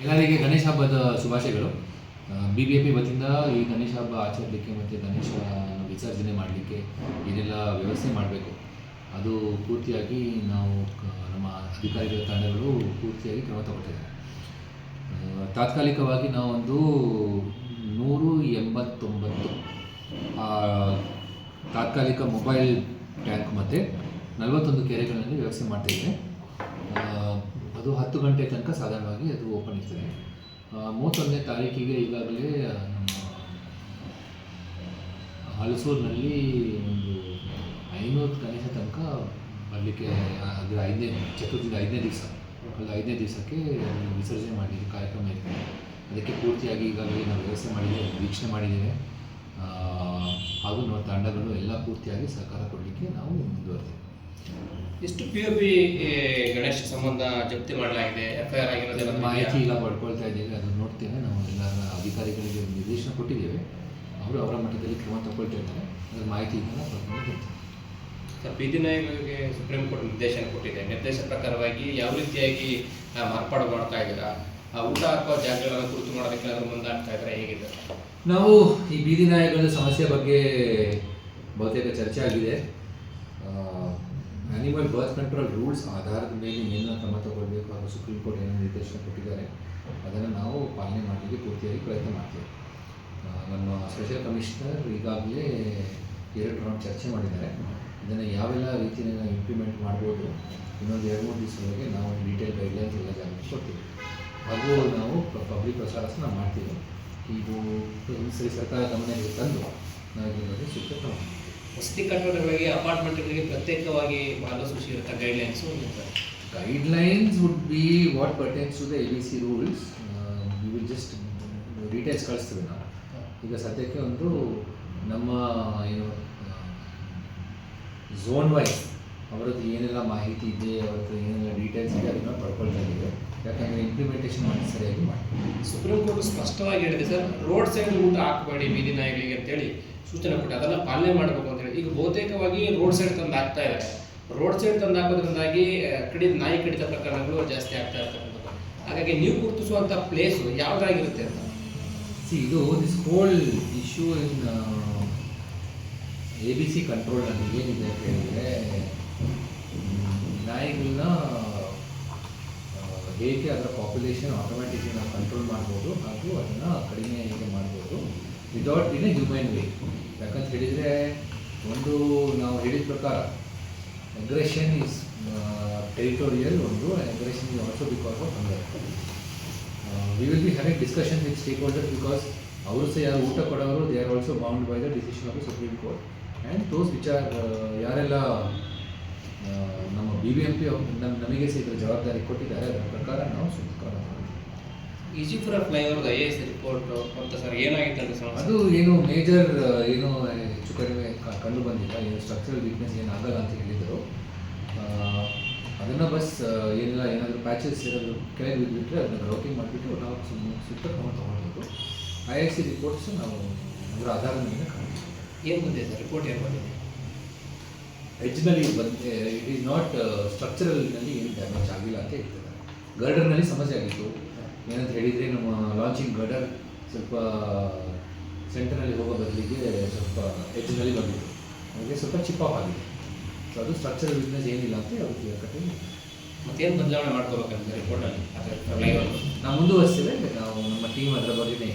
ಎಲ್ಲರಿಗೆ ಗಣೇಶ ಹಬ್ಬದ ಶುಭಾಶಯಗಳು. BBMP ವತಿಯಿಂದ ಈ ಗಣೇಶ ಹಬ್ಬ ಆಚರಿಸಲಿಕ್ಕೆ ಮತ್ತು ಗಣೇಶ ವಿಸರ್ಜನೆ ಮಾಡಲಿಕ್ಕೆ ಏನೆಲ್ಲ ವ್ಯವಸ್ಥೆ ಮಾಡಬೇಕು ಅದು ಪೂರ್ತಿಯಾಗಿ ನಾವು ನಮ್ಮ ಅಧಿಕಾರಿಗಳ ತಂಡಗಳು ಪೂರ್ತಿಯಾಗಿ ಕ್ರಮ ತಗೊಳ್ತಿದ್ದಾರೆ. ತಾತ್ಕಾಲಿಕವಾಗಿ ನಾವೊಂದು 189 ತಾತ್ಕಾಲಿಕ ಮೊಬೈಲ್ ಟ್ಯಾಂಕ್ ಮತ್ತು 41 ಕೆರೆಗಳಲ್ಲಿ ವ್ಯವಸ್ಥೆ ಮಾಡ್ತಾಯಿದ್ದೇವೆ. ಅದು 10 ಗಂಟೆ ತನಕ ಸಾಧಾರಣವಾಗಿ ಅದು ಓಪನ್ ಇರ್ತದೆ. 31ನೇ ತಾರೀಕಿಗೆ ಈಗಾಗಲೇ ನಮ್ಮ ಹಲಸೂರಿನಲ್ಲಿ ಒಂದು 500 ಗಣೇಶ ತನಕ ಬರಲಿಕ್ಕೆ ಅದರ 5ನೇ ಚತುರ್ಥಿದ 5ನೇ ದಿವಸ ಕಳೆದ 5ನೇ ದಿವಸಕ್ಕೆ ವಿಸರ್ಜನೆ ಮಾಡಲಿಕ್ಕೆ ಕಾರ್ಯಕ್ರಮ ಇದೆ. ಅದಕ್ಕೆ ಪೂರ್ತಿಯಾಗಿ ಈಗಾಗಲೇ ನಾವು ವ್ಯವಸ್ಥೆ ಮಾಡಿದ್ದೇವೆ, ವೀಕ್ಷಣೆ ಮಾಡಿದ್ದೇವೆ. ಹಾಗೂ ನಮ್ಮ ತಂಡಗಳು ಎಲ್ಲ ಪೂರ್ತಿಯಾಗಿ ಸಹಕಾರ ಕೊಡಲಿಕ್ಕೆ ನಾವು ಮುಂದುವರೆದಿದ್ದೇವೆ. ಎಷ್ಟು POP ಗಣೇಶ ಸಂಬಂಧ ಜಪ್ತಿ ಮಾಡಲಾಗಿದೆ, FIR ಆಗಿರೋದೆಲ್ಲ ಮಾಹಿತಿ ಈಗ ಪಡ್ಕೊಳ್ತಾ ಇದ್ದೇವೆ. ಅದನ್ನು ನೋಡ್ತೇವೆ. ನಾವು ಎಲ್ಲ ಅಧಿಕಾರಿಗಳಿಗೆ ನಿರ್ದೇಶನ ಕೊಟ್ಟಿದ್ದೇವೆ. ಅವರು ಅವರ ಮಟ್ಟದಲ್ಲಿ ಕ್ರಮ ತಗೊಳ್ತಾ ಇದ್ದಾರೆ. ಅದರ ಮಾಹಿತಿ ಈಗ ಪಡ್ಕೊಂಡು ಬರ್ತೀವಿ. ಸರ್, ಬೀದಿ ನಾಯಿಗಳಿಗೆ ಸುಪ್ರೀಂ ಕೋರ್ಟ್ ನಿರ್ದೇಶನ ಕೊಟ್ಟಿದೆ. ನಿರ್ದೇಶನ ಪ್ರಕಾರವಾಗಿ ಯಾವ ರೀತಿಯಾಗಿ ಮಾರ್ಪಾಡು ಮಾಡ್ತಾ ಇದ್ದೀರಾ? ಊಟ ಹಾಕುವ ಜಾಗಗಳನ್ನು ಗುರುತು ಮಾಡೋದಕ್ಕೆ ಅದನ್ನು ಮುಂದಾಗ್ತಾ ಇದ್ದಾರೆ, ಹೇಗಿದೆ? ನಾವು ಈ ಬೀದಿ ನಾಯಿಗಳ ಸಮಸ್ಯೆ ಬಗ್ಗೆ ಬಹುತೇಕ ಚರ್ಚೆ ಆಗಿದೆ. ಆ್ಯನಿಮಲ್ ಬರ್ತ್ ಕಂಟ್ರೋಲ್ ರೂಲ್ಸ್ ಆಧಾರದ ಮೇಲೆ ಏನು ಕ್ರಮ ತಗೊಳ್ಬೇಕು ಹಾಗೂ ಸುಪ್ರೀಂ ಕೋರ್ಟ್ ಏನು ನಿರ್ದೇಶನ ಕೊಟ್ಟಿದ್ದಾರೆ ಅದನ್ನು ನಾವು ಪಾಲನೆ ಮಾಡಲಿಕ್ಕೆ ಪೂರ್ತಿಯಾಗಿ ಪ್ರಯತ್ನ ಮಾಡ್ತೇವೆ. ನಮ್ಮ ಸ್ಪೆಷಲ್ ಕಮಿಷನರ್ ಈಗಾಗಲೇ 2 ರೌಂಡ್ ಚರ್ಚೆ ಮಾಡಿದ್ದಾರೆ. ಇದನ್ನು ಯಾವೆಲ್ಲ ರೀತಿಯಲ್ಲಿ ನಾವು ಇಂಪ್ಲಿಮೆಂಟ್ ಮಾಡ್ಬೋದು ಇನ್ನೊಂದು 2-3 ದಿವಸದೊಳಗೆ ನಾವು ಡೀಟೇಲ್ ಗೈಡ್ಲೈನ್ಸ್ ಎಲ್ಲ ಜಾರಿಗೆ ಕೊಡ್ತೀವಿ. ಹಾಗೂ ನಾವು ಪಬ್ಲಿಕ್ ಪ್ರಚಾರ ನಾವು ಮಾಡ್ತೀವಿ. ಇದು ಸರಿ ಸರ್ಕಾರ ಗಮನಕ್ಕೆ ತಂದು ನಾವು ಇದ್ರ ಬಗ್ಗೆ ಸೂಕ್ತ ಕ್ರಮ ಮಾಡ್ತೀವಿ. ವಸತಿ ಕಟ್ಟಡಗಳಿಗೆ, ಅಪಾರ್ಟ್ಮೆಂಟ್ಗಳಿಗೆ ಪ್ರತ್ಯೇಕವಾಗಿ ಮಾರ್ಗಸೂಚಿ ಇರುತ್ತೆ, guidelines. Guidelines would be what pertains to the ABC rules. We will just details ಕಳಿಸ್ತೇವೆ ನಾವು. ಈಗ ಸದ್ಯಕ್ಕೆ ಒಂದು ನಮ್ಮ ಏನು ಝೋನ್ ವೈಸ್ ಅವರದ್ದು ಏನೆಲ್ಲ ಮಾಹಿತಿ ಇದೆ, ಅವರದ್ದು ಏನೆಲ್ಲ ಡೀಟೇಲ್ಸ್ ಇದೆ ಅದನ್ನು ಪಡ್ಕೊಳ್ತಾ ಇದ್ದೀವಿ. ಯಾಕಂದರೆ ಇಂಪ್ಲಿಮೆಂಟೇಷನ್ ಮಾಡಿ ಸರಿಯಾಗಿ ಮಾಡಿ. ಸುಪ್ರೀಂ ಕೋರ್ಟ್ ಸ್ಪಷ್ಟವಾಗಿ ಹೇಳಿದೆ ಸರ್, ರೋಡ್ ಸೈಡ್ ಊಟ ಹಾಕಬೇಡಿ ಬೀದಿ ನಾಯಿಗಳಿಗೆ ಅಂತೇಳಿ ಸೂಚನೆ ಕೊಟ್ಟು ಅದನ್ನು ಪಾಲನೆ ಮಾಡಬೇಕು ಅಂತೇಳಿ. ಈಗ ಬಹುತೇಕವಾಗಿ ರೋಡ್ ಸೈಡ್ ತಂದು ಹಾಕ್ತಾ ಇದ್ದಾರೆ. ರೋಡ್ ಸೈಡ್ ತಂದು ಹಾಕೋದ್ರಿಂದಾಗಿ ನಾಯಿ ಕಡಿತ ಪ್ರಕರಣಗಳು ಜಾಸ್ತಿ ಆಗ್ತಾ ಇರ್ತಕ್ಕಂಥದ್ದು. ಹಾಗಾಗಿ ನೀವು ಗುರುತಿಸುವಂಥ ಪ್ಲೇಸು ಯಾವುದಾಗಿರುತ್ತೆ ಅಂತ ಇದು this whole issue in ABC ಕಂಟ್ರೋಲ್ನಲ್ಲಿ ಏನಿದೆ ಅಂತ ಹೇಳಿದರೆ, ನಾಯಿಗಳನ್ನ ಹೇಗೆ ಅದರ ಪಾಪ್ಯುಲೇಷನ್ ಆಟೋಮ್ಯಾಟಿಕ್ಲಿ ನಾವು ಕಂಟ್ರೋಲ್ ಮಾಡ್ಬೋದು ಹಾಗೂ ಅದನ್ನು ಕಡಿಮೆ ಹೇಗೆ ಮಾಡ್ಬೋದು without in a human way. ಯಾಕಂತ ಹೇಳಿದರೆ ಒಂದು ನಾವು ಹೇಳಿದ ಪ್ರಕಾರ ಅಗ್ರೆಷನ್ ಈಸ್ ಟೆರಿಟೋರಿಯಲ್, ಒಂದು aggression is also because of hunger. We will be having discussion with stake holders because ಅವರು ಸಹ ಯಾರು ಊಟ ಕೊಡೋರು they are also bound by the decision of the supreme court and those which are ಯಾರೆಲ್ಲ ನಮ್ಮ BBMP ನಮಗೆ ಸಹ ಇದರ ಜವಾಬ್ದಾರಿ ಕೊಟ್ಟಿದ್ದಾರೆ ಅದರ ಪ್ರಕಾರ ನಾವು ಸೂಕ್ತ ಈಜಿಪುರ ಫ್ಲೈಓವರ್ದ IAS ರಿಪೋರ್ಟ್ ಅಂತ ಸರ್ ಏನಾಗಿತ್ತು ಅಂತ ಅದು ಏನು ಮೇಜರ್ ಏನು ಹೆಚ್ಚು ಕಡಿಮೆ ಕಂಡು ಬಂದಿಲ್ಲ. ಏನು ಸ್ಟ್ರಕ್ಚರಲ್ ವೀಕ್ನೆಸ್ ಏನಾಗಲ್ಲ ಅಂತ ಹೇಳಿದರು. ಅದನ್ನು ಬಸ್ ಏನಿಲ್ಲ ಏನಾದರೂ ಪ್ಯಾಚಸ್ ಏನಾದರೂ ಕೆಳಗೆ ಬಿದ್ದುಬಿಟ್ರೆ ಅದನ್ನು ಗ್ರೌಟಿಂಗ್ ಮಾಡಿಬಿಟ್ಟು ನಾವು ಸೂಕ್ತ ಕ್ರಮ ತೊಗೊಳ್ಬೇಕು. IAS ರಿಪೋರ್ಟ್ಸ್ ನಾವು ಅದರ ಆಧಾರದ ಮೇಲೆ ಏನು ಬಂದಿದೆ ಸರ್? ರಿಪೋರ್ಟ್ ಏನು ಬಂದಿದೆ? ಎಡ್ಜ್ನಲ್ಲಿ ಬಂದೆ. ಇಟ್ ಈಸ್ ನಾಟ್ ಸ್ಟ್ರಕ್ಚರಲ್ನಲ್ಲಿ ಏನು ಡ್ಯಾಮೇಜ್ ಆಗಿಲ್ಲ ಅಂತ ಹೇಳ್ತಿದ್ದಾರೆ. ಗರ್ಡರ್ನಲ್ಲಿ ಸಮಸ್ಯೆ ಆಗಿತ್ತು. ಏನಂತ ಹೇಳಿದರೆ ನಮ್ಮ ಲಾಂಚಿಂಗ್ ಗರ್ಡರ್ ಸ್ವಲ್ಪ ಸೆಂಟರ್ನಲ್ಲಿ ಹೋಗೋ ಬದಲಿಗೆ ಸ್ವಲ್ಪ ಎಡ್ಜ್ನಲ್ಲಿ ಬಂದಿತ್ತು. ಹಾಗೆ ಸ್ವಲ್ಪ ಚಿಪ್ ಆಫ್ ಆಗಿದೆ. ಸೊ ಅದು ಸ್ಟ್ರಕ್ಚರಲ್ ಬಿಸ್ನೆಸ್ ಏನಿಲ್ಲ ಅಂತ ಅವ್ರಿಗೆ ಕಟ್ಟಿ ಮತ್ತೇನು ಬದಲಾವಣೆ ಮಾಡ್ಕೋಬೇಕಂತ ರಿಪೋರ್ಟಲ್ಲಿ ಫ್ಲೈಓವರ್ ನಾವು ಮುಂದುವರಿಸ್ತೇವೆ. ನಾವು ನಮ್ಮ ಟೀಮ್ ಅದರ ಬಗ್ಗೆನೇ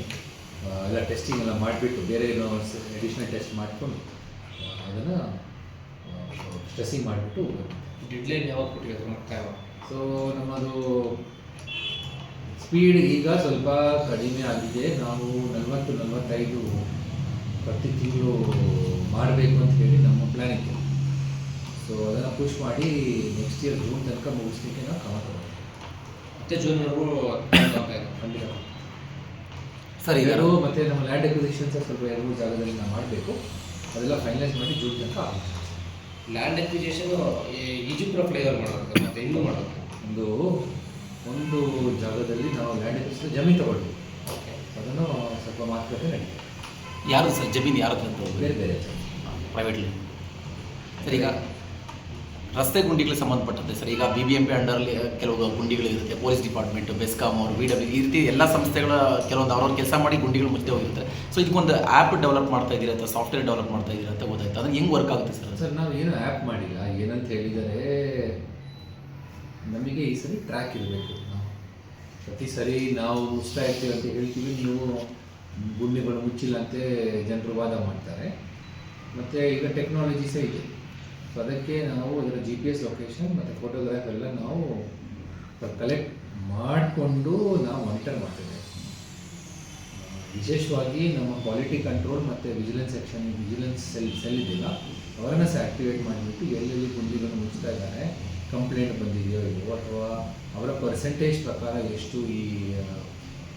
ಎಲ್ಲ ಟೆಸ್ಟಿಂಗ್ ಎಲ್ಲ ಮಾಡಿಬಿಟ್ಟು ಬೇರೆ ಏನೋ ಅಡಿಷ್ನಲ್ ಟೆಸ್ಟ್ ಮಾಡಿಕೊಂಡು ಅದನ್ನು ಸ್ಟ್ರೆಸ್ಸಿಂಗ್ ಮಾಡಿಬಿಟ್ಟು ಡೆಡ್ಲೈನ್ ಯಾವಾಗ ಕೊಟ್ಟಿರೋದು ಮುಕ್ತಾಯ? ಸೊ ನಮ್ಮದು ಸ್ಪೀಡ್ ಈಗ ಸ್ವಲ್ಪ ಕಡಿಮೆ ಆಗಿದೆ. ನಾವು 40-45 ಪ್ರತಿ ತಿಂಗಳು ಮಾಡಬೇಕು ಅಂತ ಹೇಳಿ ನಮ್ಮ ಪ್ಲ್ಯಾನ್ ಇತ್ತು. ಸೊ ಅದನ್ನು ಪುಷ್ ಮಾಡಿ ನೆಕ್ಸ್ಟ್ ಇಯರ್ ಜೂನ್ ತನಕ ಮುಗಿಸ್ಲಿಕ್ಕೆ ನಾವು ಕ್ರಮ ತಗೊಳ್ತೀವಿ. ಮತ್ತೆ ಜೂನ್ವರೆಗೂ ಖಂಡಿತ ಸರ್. ಇವರು ಮತ್ತು ನಮ್ಮ ಲ್ಯಾಂಡ್ ಎಕ್ವಿಸಿಷನ್ಸ್ ಸ್ವಲ್ಪ 2-3 ಜಾಗದಲ್ಲಿ ನಾವು ಮಾಡಬೇಕು. ಅದೆಲ್ಲ ಫೈನಲೈಸ್ ಮಾಡಿ ಜೂನ್ ತನಕ ಆಗುತ್ತೆ. ಲ್ಯಾಂಡ್ ಎಕ್ವಿಸಿಷನು ಈಜಿಪುರ ಫ್ಲೈಓವರ್ ಮಾಡೋದು ಮತ್ತು ಇನ್ನೂ ಮಾಡೋದು ಒಂದು ಜಾಗದಲ್ಲಿ ನಾವು ಲ್ಯಾಂಡ್ ಎಕ್ವಿಸಿಷನ್ ಜಮೀನು ತಗೊಳ್ತೀವಿ. ಓಕೆ, ಅದನ್ನು ಸ್ವಲ್ಪ ಮಾತುಕತೆ ನಡೀತದೆ. ಯಾರು ಸರ್ ಜಮೀನು ಯಾರು ಬೇರೆ ಬೇರೆ ಪ್ರೈವೇಟ್ಲಿ ಸರ್? ಈಗ ರಸ್ತೆ ಗುಂಡಿಗಳಿಗೆ ಸಂಬಂಧಪಟ್ಟಂತೆ ಸರ್, ಈಗ BBMP ಅಂಡರಲ್ಲಿ ಕೆಲವು ಗುಂಡಿಗಳಿರುತ್ತೆ, ಪೊಲೀಸ್ ಡಿಪಾರ್ಟ್ಮೆಂಟ್, ಬೆಸ್ಕಾಂ ಅವರು, VW, ಈ ರೀತಿ ಎಲ್ಲ ಸಂಸ್ಥೆಗಳ ಕೆಲವೊಂದು ಅವ್ರವ್ರ ಕೆಲಸ ಮಾಡಿ ಗುಂಡಿಗಳು ಮುಚ್ಚದೆ ಹೋಗಿರ್ತಾರೆ. ಸೊ ಇದಕ್ಕೊಂದು ಆ್ಯಪ್ ಡೆವಲಪ್ ಮಾಡ್ತಾ ಇದ್ದೀರಾ ಅಥವಾ ಸಾಫ್ಟ್ವೇರ್ ಡೆವಲಪ್ ಮಾಡ್ತಾ ಇದ್ದೀರಾ ಅಂತ ಗೊತ್ತಾಯ್ತು. ಅದನ್ನು ಹೆಂಗೆ ವರ್ಕ್ ಆಗುತ್ತೆ ಸರ್? ಸರ್ ನಾವು ಏನು ಆ್ಯಪ್ ಮಾಡಿಲ್ಲ. ಏನಂತ ಹೇಳಿದರೆ ನಮಗೆ ಈ ಸರಿ ಟ್ರ್ಯಾಕ್ ಇರಬೇಕು. ನಾವು ಪ್ರತಿ ಸರಿ ನಾವು ಮುಚ್ತಾ ಇರ್ತೀವಿ ಅಂತ ಹೇಳ್ತೀವಿ, ನೀವು ಗುಂಡಿಗಳು ಮುಚ್ಚಿಲ್ಲ ಅಂತೆ ಜನರು ವಾದ ಮಾಡ್ತಾರೆ. ಮತ್ತು ಈಗ ಟೆಕ್ನಾಲಜಿ ಸಹ ಇದೆ. ಸೊ ಅದಕ್ಕೆ ನಾವು ಅದರ GPS ಲೊಕೇಶನ್ ಮತ್ತು ಫೋಟೋಗ್ರಾಫ್ ಎಲ್ಲ ನಾವು ಕಲೆಕ್ಟ್ ಮಾಡಿಕೊಂಡು ನಾವು ಮಾನಿಟರ್ ಮಾಡ್ತಿದ್ದೇವೆ. ವಿಶೇಷವಾಗಿ ನಮ್ಮ ಕ್ವಾಲಿಟಿ ಕಂಟ್ರೋಲ್ ಮತ್ತು ವಿಜಿಲೆನ್ಸ್ ಸೆಕ್ಷನ್, ವಿಜಿಲೆನ್ಸ್ ಸೆಲ್ ಇದೆಯಲ್ಲ, ಅವರನ್ನು ಸಹ ಆ್ಯಕ್ಟಿವೇಟ್ ಮಾಡಿಬಿಟ್ಟು ಎಲ್ಲೆಲ್ಲಿ ಗುಂಡಿಗಳನ್ನು ಮುಚ್ತಾ ಇದ್ದಾರೆ, ಕಂಪ್ಲೇಂಟ್ ಬಂದಿದೆಯೋ ಇಲ್ಲವೋ, ಅಥವಾ ಅವರ ಪರ್ಸೆಂಟೇಜ್ ಪ್ರಕಾರ ಎಷ್ಟು ಈ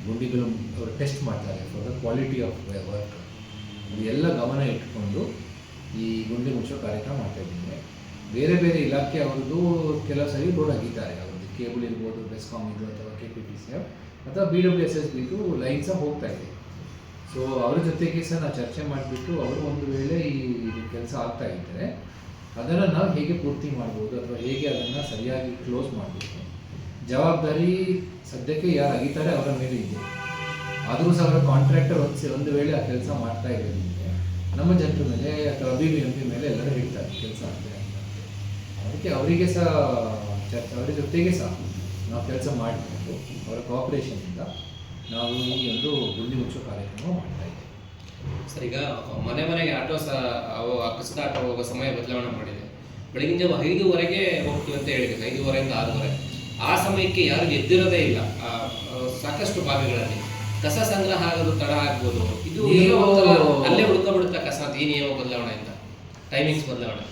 ಗುಂಡಿಗಳು ಅವರು ಟೆಸ್ಟ್ ಮಾಡ್ತಾರೆ for the quality of work, ಇದೆಲ್ಲ ಗಮನ ಇಟ್ಕೊಂಡು ಈ ಗುಂಡಿ ಮುಚ್ಚೋ ಕಾರ್ಯಕ್ರಮ ಮಾಡ್ತಾಯಿದ್ದೀನಿ. ಬೇರೆ ಬೇರೆ ಇಲಾಖೆ ಅವ್ರದ್ದು ಕೆಲವು ಸರಿ ರೋಡ್ ಅಗಿತಾರೆ. ಅವ್ರದ್ದು ಕೇಬಲ್ ಇರ್ಬೋದು, ಬೆಸ್ಕಾಮ್ ಇದು ಅಥವಾ KPTC ಅಥವಾ BWSSBದು ಲೈನ್ ಸಹ ಹೋಗ್ತಾ ಇದೆ. ಸೊ ಅವ್ರ ಜೊತೆಗೆ ಸಹ ನಾವು ಚರ್ಚೆ ಮಾಡಿಬಿಟ್ಟು ಅವರು ಒಂದು ವೇಳೆ ಈ ಕೆಲಸ ಆಗ್ತಾ ಇದ್ದರೆ ಅದನ್ನು ನಾವು ಹೇಗೆ ಪೂರ್ತಿ ಮಾಡ್ಬೋದು ಅಥವಾ ಹೇಗೆ ಅದನ್ನು ಸರಿಯಾಗಿ ಕ್ಲೋಸ್ ಮಾಡಬೇಕು, ಜವಾಬ್ದಾರಿ ಸದ್ಯಕ್ಕೆ ಯಾರು ಅಗಿತಾರೆ ಅವರ ಮೇಲೆ ಇದೆ. ಆದರೂ ಸಹ ಅವರ ಕಾಂಟ್ರಾಕ್ಟರ್ ಒಂದು ವೇಳೆ ಆ ಕೆಲಸ ಮಾಡ್ತಾ ಇರೋದಿದ್ರೆ ನಮ್ಮ ಜನರ ಮೇಲೆ ಅಥವಾ BBMP ಮೇಲೆ ಎಲ್ಲರೂ ಹೇಳ್ತಾರೆ ಕೆಲಸ ಆಗ್ತದೆ ಅಂತ. ಅದಕ್ಕೆ ಅವರಿಗೆ ಸಹ ಅವರ ಜೊತೆಗೆ ಸಹ ನಾವು ಕೆಲಸ ಮಾಡಿಕೊಂಡು ಅವರ ಕೋಆಪ್ರೇಷನಿಂದ ನಾವು ಈ ಒಂದು ಗುಂಡಿ ಮುಚ್ಚೋ ಕಾರ್ಯಕ್ರಮ ಮಾಡ್ತಾ ಇದ್ದೇವೆ. ಸರ್, ಈಗ ಮನೆಗೆ ಆಟೋ ಸಹ ಅಕಸ್ಮಾತ್ ಆಟೋ ಹೋಗೋ ಸಮಯ ಬದಲಾವಣೆ ಮಾಡಿದೆ. ಬೆಳಗಿನ ಜಾವ 5:30ಗೆ ಹೋಗ್ತೀವಿ ಅಂತ ಹೇಳಿದೆ, 5:30 ಇಂದ 6:30. ಆ ಸಮಯಕ್ಕೆ ಯಾರು ಎದ್ದಿರೋದೇ ಇಲ್ಲ. ಸಾಕಷ್ಟು ಭಾಗಗಳಲ್ಲಿ ಕಸ ಸಂಗ್ರಹ ಆಗೋದು ತಡ ಆಗ್ಬೋದು. ಇದು ಅಲ್ಲೇ ಉಳ್ಕೊಬಿಡುತ್ತಾ ಕಸ ಅಂತ. ಈ ನಿಯಮ ಬದಲಾವಣೆಯಿಂದ ಟೈಮಿಂಗ್ಸ್ ಬದಲಾವಣೆ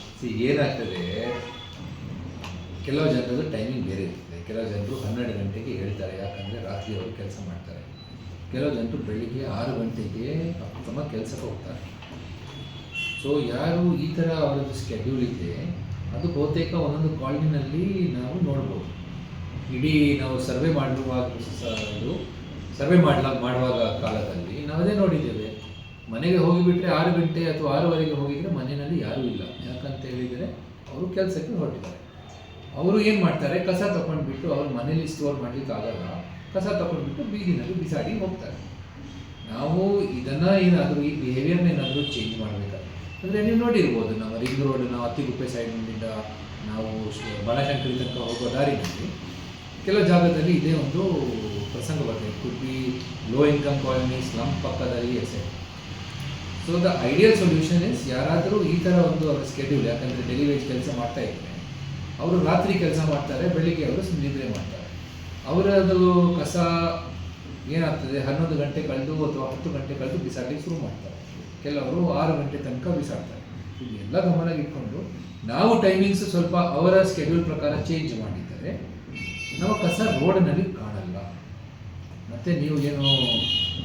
ಏನಾಗ್ತದೆ, ಕೆಲವು ಜನರದ್ದು ಟೈಮಿಂಗ್ ಬೇರೆ ಇರ್ತದೆ. ಕೆಲವು ಜನರು 12 ಗಂಟೆಗೆ ಹೇಳ್ತಾರೆ, ಯಾಕಂದರೆ ರಾತ್ರಿ ಅವರು ಕೆಲಸ ಮಾಡ್ತಾರೆ. ಕೆಲವು ಜನರು ಬೆಳಿಗ್ಗೆ 6 ಗಂಟೆಗೆ ತಮ್ಮ ಕೆಲಸಕ್ಕೆ ಹೋಗ್ತಾರೆ. ಸೊ ಯಾರು ಈ ಥರ ಅವರದ್ದು ಸ್ಕೆಡ್ಯೂಲ್ ಇದೆ, ಅದು ಬಹುತೇಕ ಒಂದೊಂದು ಕಾಲೋನಿನಲ್ಲಿ ನಾವು ನೋಡ್ಬೋದು. ಇಡೀ ನಾವು ಸರ್ವೆ ಮಾಡುವಾಗ ಮಾಡುವಾಗ ಕಾಲದಲ್ಲಿ ನಾವದೇ ನೋಡಿದ್ದೇವೆ. ಮನೆಗೆ ಹೋಗಿಬಿಟ್ರೆ 6 ಗಂಟೆ ಅಥವಾ 6:15ಗೆ ಹೋಗಿದರೆ ಮನೆಯಲ್ಲಿ ಯಾರೂ ಇಲ್ಲ. ಯಾಕಂತ ಹೇಳಿದರೆ ಅವರು ಕೆಲಸಕ್ಕೆ ಹೊರಟಿದ್ದಾರೆ. ಅವರು ಏನು ಮಾಡ್ತಾರೆ, ಕಸ ತಗೊಂಡ್ಬಿಟ್ಟು ಅವ್ರ ಮನೇಲಿ ಸ್ಟೋರ್ ಮಾಡಲಿಕ್ಕೆ ಆಗಲ್ಲ, ಕಸ ತಗೊಂಡ್ಬಿಟ್ಟು ಬೀದಿನಲ್ಲಿ ಬಿಸಾಡಿ ಹೋಗ್ತಾರೆ. ನಾವು ಇದನ್ನು ಏನಾದರೂ ಈ ಬಿಹೇವಿಯರ್ನ ಏನಾದರೂ ಚೇಂಜ್ ಮಾಡಬೇಕಾದ್ರೆ, ಅಂದರೆ ನೀವು ನೋಡಿರ್ಬೋದು ನಮ್ಮ ರಿಂಗ್ ರೋಡ್, ನಾವು ಅತ್ತಿಗುಪ್ಪೆ ಸೈಡ್ನಿಂದ ನಾವು ಬನಶಂಕರಿ ತನಕ ಹೋಗೋ ದಾರಿನಲ್ಲಿ ಕೆಲವು ಜಾಗದಲ್ಲಿ ಇದೇ ಒಂದು ಪ್ರಸಂಗ ಬರ್ತದೆ. Could be low income colony, slum ಪಕ್ಕದಲ್ಲಿ asset. So the ideal solution is, ಯಾರಾದರೂ ಈ ಥರ ಒಂದು ಅವರ ಸ್ಕೆಡ್ಯೂಲ್, ಯಾಕಂದರೆ ಡೆಲಿ ವೇಜ್ ಕೆಲಸ ಮಾಡ್ತಾ ಇದ್ದಾರೆ, ಅವರು ರಾತ್ರಿ ಕೆಲಸ ಮಾಡ್ತಾರೆ, ಬೆಳಿಗ್ಗೆ ಅವರು ನಿದ್ರೆ ಮಾಡ್ತಾರೆ. ಅವರದು ಕಸ ಏನಾಗ್ತದೆ, 11 ಗಂಟೆ ಕಳೆದು ಅಥವಾ 10 ಗಂಟೆ ಕಳೆದು ಬಿಸಾಡಲಿಕ್ಕೆ ಶುರು ಮಾಡ್ತಾರೆ. ಕೆಲವರು 6 ಗಂಟೆ ತನಕ ಬಿಸಾಡ್ತಾರೆ. ಇದೆಲ್ಲ ಗಮನ ಇಟ್ಕೊಂಡು ನಾವು ಟೈಮಿಂಗ್ಸ್ ಸ್ವಲ್ಪ ಅವರ ಸ್ಕೆಡ್ಯೂಲ್ ಪ್ರಕಾರ ಚೇಂಜ್ ಮಾಡಿದರೆ ನಾವು ಕಸ ರೋಡ್ನಲ್ಲಿ ಕಾಣಲ್ಲ. ಮತ್ತು ನೀವು ಏನು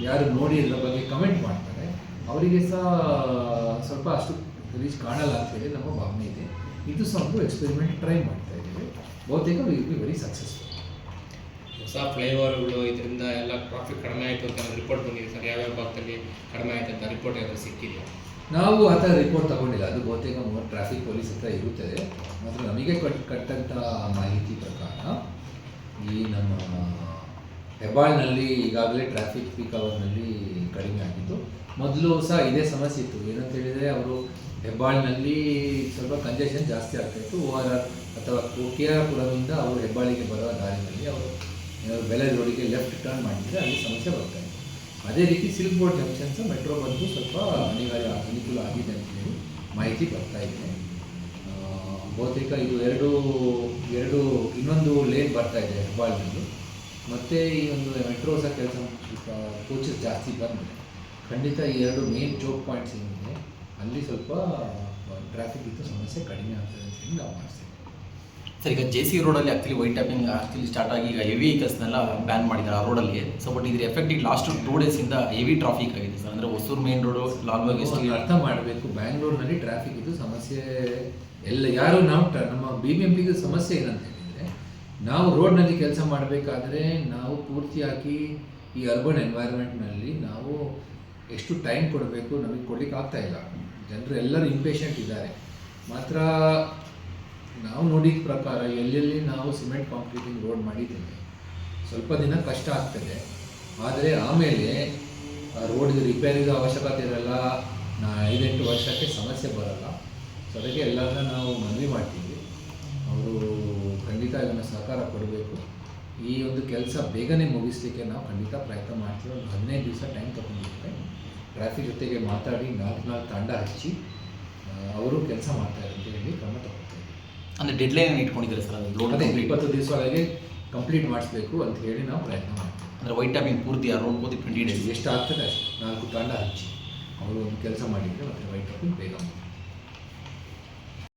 ಯಾರು ನೋಡಿ ಅದರ ಬಗ್ಗೆ ಕಮೆಂಟ್ ಮಾಡ್ತಾರೆ ಅವರಿಗೆ ಸಹ ಸ್ವಲ್ಪ ಅಷ್ಟು ಗಲೀಜು ಕಾಣಲ್ಲ ಅಂತೇಳಿ ನಮ್ಮ ಭಾವನೆ ಇದೆ. ಇದು ಸಹ ಒಂದು ಎಕ್ಸ್ಪೆರಿಮೆಂಟ್ ಟ್ರೈ ಮಾಡ್ತಾ ಇದ್ದೀವಿ. ಬಹುತೇಕ ವಿಲ್ ಬಿ ವೆರಿ ಸಕ್ಸಸ್ಫುಲ್. ಹೊಸ ಫ್ಲೈಓವರ್ಗಳು ಇದರಿಂದ ಎಲ್ಲ ಟ್ರಾಫಿಕ್ ಕಡಿಮೆ ಆಯಿತು ಅಂತ ರಿಪೋರ್ಟ್ ಬಂದಿದೆ ಸರ್. ಯಾವ್ಯಾವ ಭಾಗದಲ್ಲಿ ಕಡಿಮೆ ಆಯಿತು ಅಂತ ರಿಪೋರ್ಟ್ ಏನಾದರೂ ಸಿಕ್ಕಿದೆಯಾ? ನಾವು ಆ ಥರ ರಿಪೋರ್ಟ್ ತಗೊಂಡಿಲ್ಲ. ಅದು ಬಹುತೇಕ ಟ್ರಾಫಿಕ್ ಪೊಲೀಸ್ ಹತ್ರ ಇರುತ್ತದೆ. ಮಾತ್ರ ನಮಗೆ ಕಟ್ಟಂಥ ಮಾಹಿತಿ ಪ್ರಕಾರ ಈ ನಮ್ಮ ಹೆಬ್ಬಾಳ್ನಲ್ಲಿ ಈಗಾಗಲೇ ಟ್ರಾಫಿಕ್ ಪೀಕ್ ಅವರ್ನಲ್ಲಿ ಕಡಿಮೆ ಆಗಿದ್ದು. ಮೊದಲು ಸಹ ಇದೇ ಸಮಸ್ಯೆ ಇತ್ತು. ಏನಂತ ಹೇಳಿದರೆ, ಅವರು ಹೆಬ್ಬಾಳ್ನಲ್ಲಿ ಸ್ವಲ್ಪ ಕಂಜೆಷನ್ ಜಾಸ್ತಿ ಆಗ್ತಾಯಿತ್ತು. ORR ಅಥವಾ KR ಪುರದಿಂದ ಅವರು ಹೆಬ್ಬಾಳಿಗೆ ಬರೋ ದಾರಿನಲ್ಲಿ ಅವರು ಬೆಲೆ ರೋಡಿಗೆ ಲೆಫ್ಟ್ ಟರ್ನ್ ಮಾಡಿದರೆ ಅಲ್ಲಿ ಸಮಸ್ಯೆ ಬರ್ತಾಯಿತ್ತು. ಅದೇ ರೀತಿ ಸಿಲ್ಕ್ ಬೋರ್ಡ್ ಜಂಕ್ಷನ್ ಸಹ ಮೆಟ್ರೋ ಬಂದು ಸ್ವಲ್ಪ ಅನುಕೂಲ ಆಗಿದೆ ಅಂತೇಳಿ ಮಾಹಿತಿ ಬರ್ತಾ ಇದೆ. ಬಹುತೇಕ ಇದು ಎರಡು ಇನ್ನೊಂದು ಲೇನ್ ಬರ್ತಾ ಇದೆ ಹೆಬ್ಬಾಳ್ನಲ್ಲಿ. ಮತ್ತು ಈ ಒಂದು ಮೆಟ್ರೋ ಸಹ ಕೆಲಸ ಕೋಚಸ್ ಜಾಸ್ತಿ ಬಂದರೆ ಖಂಡಿತ ಈ 2 ಮೇನ್ ಚೋಕ್ ಪಾಯಿಂಟ್ಸ್ ಏನಿದೆ ಅಲ್ಲಿ ಸ್ವಲ್ಪ ಟ್ರಾಫಿಕ್ ಇದ್ದು ಸಮಸ್ಯೆ ಕಡಿಮೆ ಆಗ್ತದೆ ಅಂತೇಳಿ ನಾವು ಮಾಡ್ತೀವಿ. ಸರ್, ಈಗ JC ರೋಡಲ್ಲಿ ಆ್ಯಕ್ಚುಲಿ ವೈಟ್ ಟ್ಯಾಪಿಂಗ್ ಸ್ಟಾರ್ಟ್ ಆಗಿ ಈಗ ಹೆವಿ ವೆಹಿಕಲ್ಸ್ನೆಲ್ಲ ಬ್ಯಾನ್ ಮಾಡಿದ್ದಾರೆ ಆ ರೋಡಲ್ಲಿ. ಸೊ ಬಟ್ ಇದ್ರ ಎಫೆಕ್ಟ್ ಈಗ ಲಾಸ್ಟ್ 2 ಡೇಸಿಂದ ಹೆವಿ ಟ್ರಾಫಿಕ್ ಆಗಿದೆ ಸರ್. ಅಂದರೆ ಹೊಸೂರು ಮೇನ್ ರೋಡು, ಲಾಲ್ಬಾಗ್ ಎಷ್ಟು ಅರ್ಥ ಮಾಡಬೇಕು. ಬ್ಯಾಂಗ್ಳೂರಿನಲ್ಲಿ ಟ್ರಾಫಿಕ್ ಇದು ಸಮಸ್ಯೆ ಎಲ್ಲ ಯಾರು ನಮ್ಮ BBMPಗೆ ಸಮಸ್ಯೆ ಏನಂತ ಹೇಳಿದರೆ, ನಾವು ರೋಡ್ನಲ್ಲಿ ಕೆಲಸ ಮಾಡಬೇಕಾದ್ರೆ ನಾವು ಪೂರ್ತಿಯಾಗಿ ಈ ಅರ್ಬನ್ ಎನ್ವೈರ್ಮೆಂಟ್ನಲ್ಲಿ ನಾವು ಎಷ್ಟು ಟೈಮ್ ಕೊಡಬೇಕು ನಮಗೆ ಕೊಡಲಿಕ್ಕೆ ಆಗ್ತಾಯಿಲ್ಲ. ಜನರು ಎಲ್ಲರೂ ಇಂಪೇಷಂಟ್ ಇದ್ದಾರೆ. ಮಾತ್ರ ನಾವು ನೋಡಿದ ಪ್ರಕಾರ ಎಲ್ಲೆಲ್ಲಿ ನಾವು ಸಿಮೆಂಟ್ ಕಾಂಕ್ರೀಟಿಂಗ್ ರೋಡ್ ಮಾಡಿದ್ದೇವೆ ಸ್ವಲ್ಪ ದಿನ ಕಷ್ಟ ಆಗ್ತದೆ, ಆದರೆ ಆಮೇಲೆ ರೋಡ್ಗೆ ರಿಪೇರಿಗೆ ಅವಶ್ಯಕತೆ ಇರಲ್ಲ, 5-8 ವರ್ಷಕ್ಕೆ ಸಮಸ್ಯೆ ಬರಲ್ಲ. ಸೊ ಅದಕ್ಕೆ ಎಲ್ಲರನ್ನ ನಾವು ಮನವಿ ಮಾಡ್ತೀವಿ, ಅವರು ಖಂಡಿತ ಇದನ್ನು ಸಹಕಾರ ಕೊಡಬೇಕು. ಈ ಒಂದು ಕೆಲಸ ಬೇಗನೆ ಮುಗಿಸ್ಲಿಕ್ಕೆ ನಾವು ಖಂಡಿತ ಪ್ರಯತ್ನ ಮಾಡ್ತೀವಿ. ಒಂದು 15 ದಿವಸ ಟೈಮ್ ತೊಗೊಂಡಿದ್ದೇವೆ. ಟ್ರಾಫಿಕ್ ಜೊತೆಗೆ ಮಾತಾಡಿ 4 ತಂಡ ಹಚ್ಚಿ ಅವರು ಕೆಲಸ ಮಾಡ್ತಾರೆ ಅಂತ ಹೇಳಿ ಕ್ರಮ ತಗೊಳ್ತಾ ಇದ್ದೀವಿ. ಅಂದರೆ ಡೆಡ್ಲೈನ್ ಇಟ್ಕೊಂಡಿದ್ದೀರಾ ಸರ್? ಅದು ರೋಡ್ ಅದೇ 20 ದಿವಸ ಒಳಗೆ ಕಂಪ್ಲೀಟ್ ಮಾಡಿಸ್ಬೇಕು ಅಂತ ಹೇಳಿ ನಾವು ಪ್ರಯತ್ನ ಮಾಡ್ತೀವಿ. ಅಂದರೆ ವೈಟ್ ಟ್ಯಾಪಿಂಗ್ ಪೂರ್ತಿ ಆ ರೋಡ್ ಹೋಗಿ 20 ಡೇಸ್ ಎಷ್ಟು ಆಗ್ತದೆ ಅಷ್ಟು 4 ತಂಡ ಹಚ್ಚಿ ಅವರು ಒಂದು ಕೆಲಸ ಮಾಡಿದರೆ ಮತ್ತು ವೈಟ್ ಟಾಪಿಂಗ್ ಬೇಗ